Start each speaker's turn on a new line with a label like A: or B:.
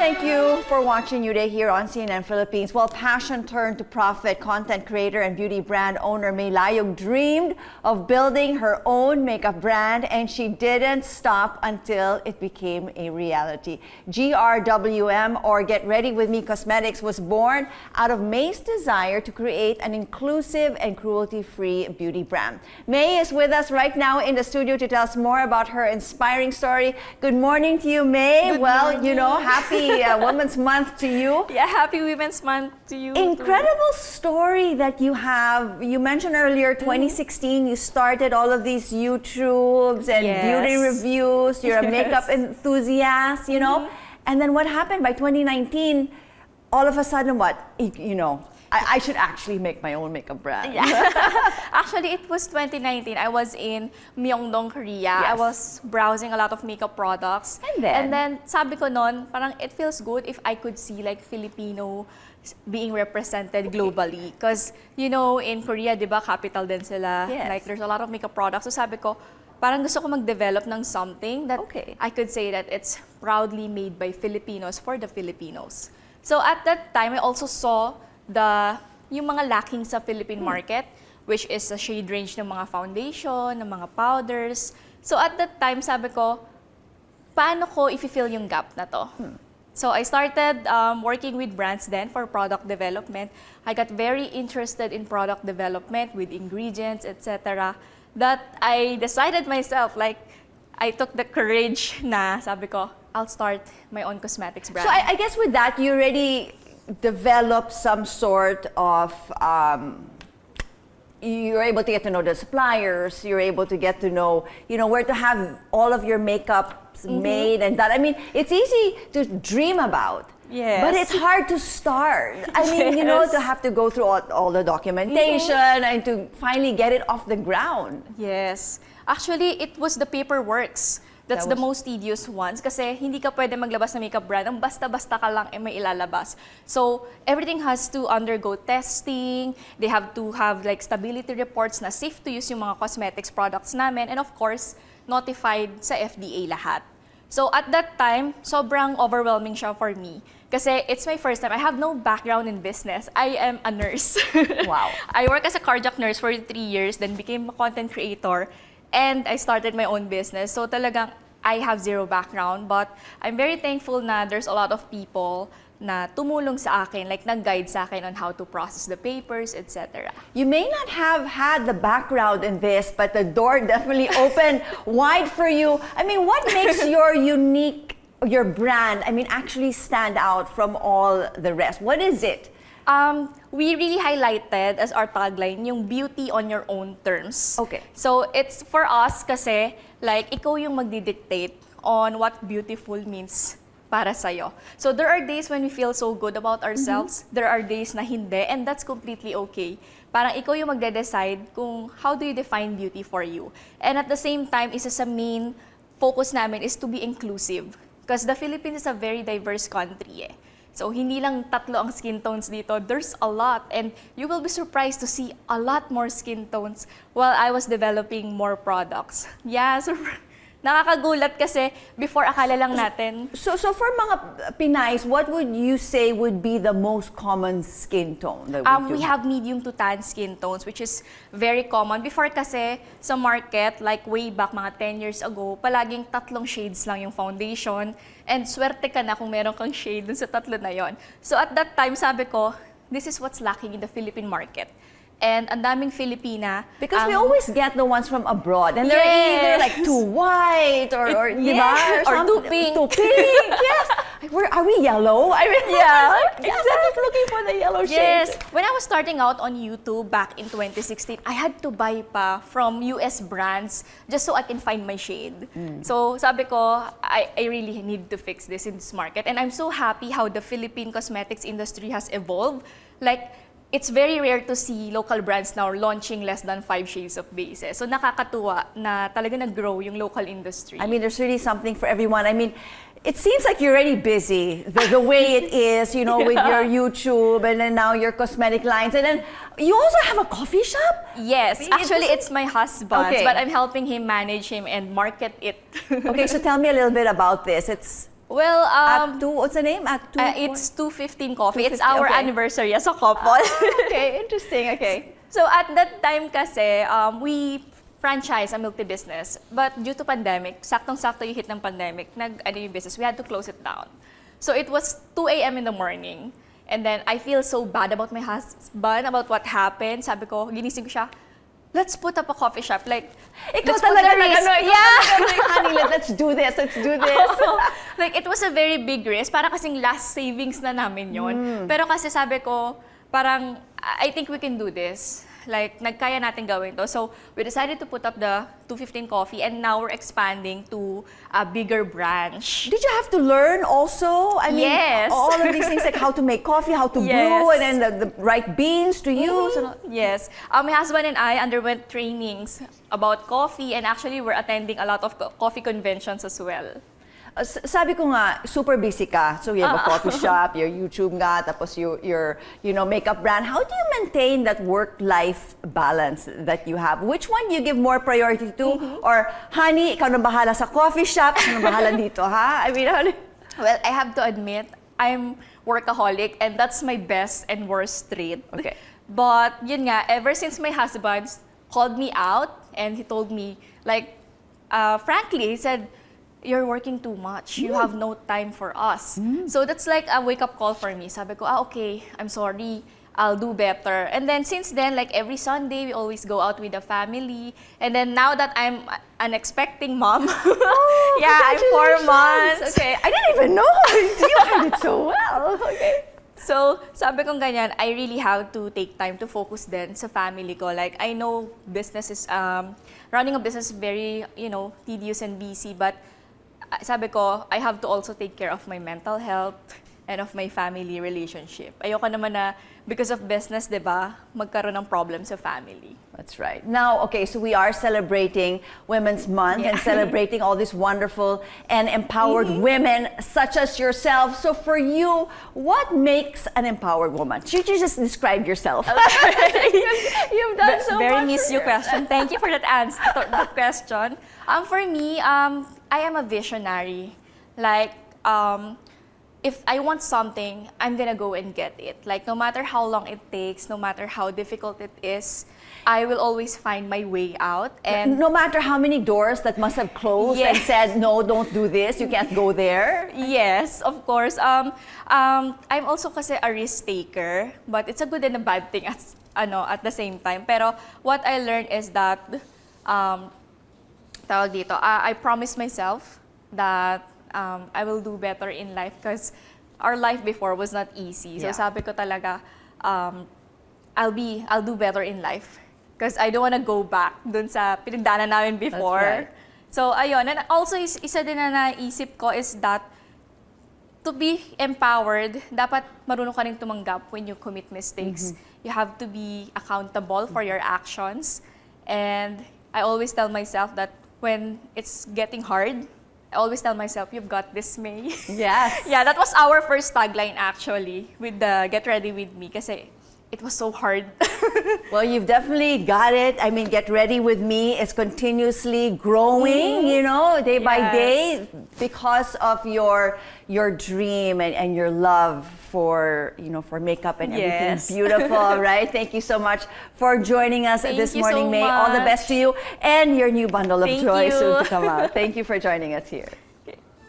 A: Thank you for watching New Day here on CNN Philippines. Well, passion turned to profit. Content creator and beauty brand owner Mae Layug dreamed of building her own makeup brand, and she didn't stop until it became a reality. GRWM, or Get Ready With Me Cosmetics, was born out of Mae's desire to create an inclusive and cruelty-free beauty brand. Mae is with us right now in the studio to tell us more about her inspiring story. Good morning to you, Mae.
B: Good morning.
A: You know, happy Women's Month to you.
B: Yeah, happy Women's Month to you.
A: Incredible story that you have. You mentioned earlier, 2016, you started all of these YouTubes and beauty reviews. You're a makeup enthusiast, you know. And then what happened by 2019? All of a sudden, what? You know, I should actually make my own makeup brand.
B: Yeah. Actually, it was 2019. I was in Myeongdong, Korea.
A: Yes.
B: I was browsing a lot of makeup products.
A: And
B: then sabi ko nun, parang it feels good if I could see like Filipino being represented globally. Because, you know, in Korea, di ba, capital din sila.
A: Yes.
B: Like, there's a lot of makeup products. So sabi ko, parang gusto ko mag-develop ng something that I could say that it's proudly made by Filipinos for the Filipinos. So at that time, I also saw yung mga lacking sa Philippine market, which is a shade range ng mga foundation, ng mga powders. So at that time, sabi ko, paano ko i-fill yung gap na to? So I started working with brands then for product development. I got very interested in product development with ingredients, etc. That I decided myself, like, I took the courage na, sabi ko, I'll start my own cosmetics brand.
A: So I guess with that, you already developed some sort of, you're able to get to know the suppliers, you're able to get to know, you know, where to have all of your makeups made and that. I mean, it's easy to dream about.
B: Yes.
A: But it's hard to start. I mean, you know, to have to go through all the documentation and to finally get it off the ground.
B: Yes. Actually, it was the paperworks. That's the most tedious ones kasi hindi ka pwede maglabas ng makeup brand. Ang basta-basta ka lang may ilalabas. So, everything has to undergo testing. They have to have like stability reports na safe to use yung mga cosmetics products namin. And of course, notified sa FDA lahat. So, at that time, sobrang overwhelming siya for me. Kasi it's my first time. I have no background in business. I am a nurse.
A: Wow.
B: I work as a cardiac nurse for 3 years, then became a content creator. And I started my own business. So talagang I have zero background, but I'm very thankful na there's a lot of people na tumulong sa akin, like nag-guide sa akin on how to process the papers, etc.
A: You may not have had the background in this, but the door definitely opened wide for you. I mean, what makes your brand, I mean, actually stand out from all the rest? What is it?
B: We really highlighted as our tagline yung beauty on your own terms.
A: Okay.
B: So it's for us kasi like ikaw yung magdidictate on what beautiful means para sa'yo. So there are days when we feel so good about ourselves. There are days na hindi, and that's completely okay. Parang ikaw yung magde-decide kung how do you define beauty for you. And at the same time, isa sa main focus namin is to be inclusive. Because the Philippines is a very diverse country eh. So, hindi lang 3 ang skin tones dito. There's a lot. And you will be surprised to see a lot more skin tones while I was developing more products. Yeah, so nakakagulat kasi before akala lang natin.
A: So for mga Pinays, what would you say would be the most common skin tone that
B: we have medium to tan skin tones, which is very common. Before kasi sa market, like way back mga 10 years ago, palaging 3 shades lang yung foundation. And swerte ka na kung meron kang shade dun sa 3 na yon. So at that time, sabi ko, this is what's lacking in the Philippine market. And ang daming Filipina.
A: Because we always get the ones from abroad. And they're either like too white or
B: too pink.
A: Too pink, yes. Are we yellow? I mean, exactly. Looking for the yellow shades.
B: Yes. When I was starting out on YouTube back in 2016, I had to buy pa from US brands just so I can find my shade. So sabi ko, I really need to fix this in this market. And I'm so happy how the Philippine cosmetics industry has evolved. Like, it's very rare to see local brands now launching less than 5 shades of bases. So nakakatuwa na talaga nag-grow yung local industry.
A: I mean, there's really something for everyone. I mean, it seems like you're already busy the way it is, you know, with your YouTube and then now your cosmetic lines. And then you also have a coffee shop?
B: Yes. Actually, it's my husband's, but I'm helping him manage him and market it.
A: Okay, so tell me a little bit about this.
B: Well,
A: At 2, what's the name? At 2?
B: it's 2:15 Coffee. It's
A: 2:15,
B: our
A: okay.
B: anniversary as a couple.
A: Okay, interesting. Okay.
B: So at that time kasi, we franchise a milk tea business. But due to pandemic, saktong-sakto yung hit ng pandemic, yung business, we had to close it down. So it was 2 a.m. in the morning. And then I feel so bad about my husband, about what happened. Sabi ko, ginising ko siya, let's put up a coffee shop. Like,
A: Ikaw
B: let's put
A: talaga
B: the risk.
A: honey, let's do this, let's do this.
B: Like, it was a very big risk. Para kasing last savings na namin yon. Pero kasi sabi ko, parang, I think we can do this. Like, nagkaya natin gawin to. So, we decided to put up the 2:15 Coffee and now we're expanding to a bigger branch.
A: Did you have to learn also? I mean,
B: Yes.
A: all of these things like how to make coffee, how to brew,
B: Yes.
A: and then the right beans to use. And all.
B: Yes. My husband and I underwent trainings about coffee and actually we're attending a lot of coffee conventions as well.
A: Sabi ko nga, super busy ka. So you have a coffee shop, your YouTube nga, tapos your makeup brand. How do you maintain that work-life balance that you have? Which one do you give more priority to? Or, honey, ikaw na bahala sa coffee shop, ikaw na bahala dito, ha? I mean,
B: Well, I have to admit, I'm workaholic and that's my best and worst trait.
A: Okay.
B: But yun nga, ever since my husband called me out and he told me, like, frankly, he said, you're working too much. You have no time for us. So that's like a wake-up call for me. Sabi ko, okay, I'm sorry. I'll do better. And then since then, like every Sunday, we always go out with the family. And then now that I'm an expecting mom, I'm 4 months.
A: Okay, I didn't even know. You had it so well. Okay.
B: So, sabi kong ganyan, I really have to take time to focus then sa family ko. Like, I know business is, running a business is very, tedious and busy, but sabi ko, I have to also take care of my mental health and of my family relationship. Ayoko naman na, because of business, di ba, magkaroon ng problem sa family.
A: That's right. Now, okay, so we are celebrating Women's Month and celebrating all these wonderful and empowered women such as yourself. So for you, what makes an empowered woman? Should you just describe yourself? You've done so
B: Very
A: much.
B: miss you question. Thank you for that answer, that question. For me, I am a visionary. Like, if I want something, I'm gonna go and get it. Like, no matter how long it takes, no matter how difficult it is, I will always find my way out. And
A: no matter how many doors that must have closed and
B: Yes.
A: said, no, don't do this, you can't go there.
B: yes, of course. I'm also kasi a risk taker, but it's a good and a bad thing at the same time. Pero what I learned is that, tawag dito, I promised myself that I will do better in life because our life before was not easy. So
A: Yeah.
B: sabi ko talaga, I'll do better in life because I don't want to go back dun sa pinagdaanan namin before.
A: right.
B: So ayun, and also isa din na naisip ko is that to be empowered, dapat marunong ka rin tumanggap when you commit mistakes. You have to be accountable for your actions. And I always tell myself that when it's getting hard, I always tell myself, you've got this, May.
A: Yes.
B: Yeah, that was our first tagline actually with the Get Ready With Me kasi it was so hard.
A: Well, you've definitely got it. I mean, Get Ready With Me is continuously growing, day by
B: Yes.
A: day because of your dream and your love for, for makeup and everything
B: Yes.
A: beautiful, right? Thank you so much for joining us
B: Thank
A: this
B: you
A: morning,
B: so
A: May. All the
B: much.
A: best to you and your new bundle of
B: Thank
A: joy
B: you.
A: soon to come out. Thank you for joining us here.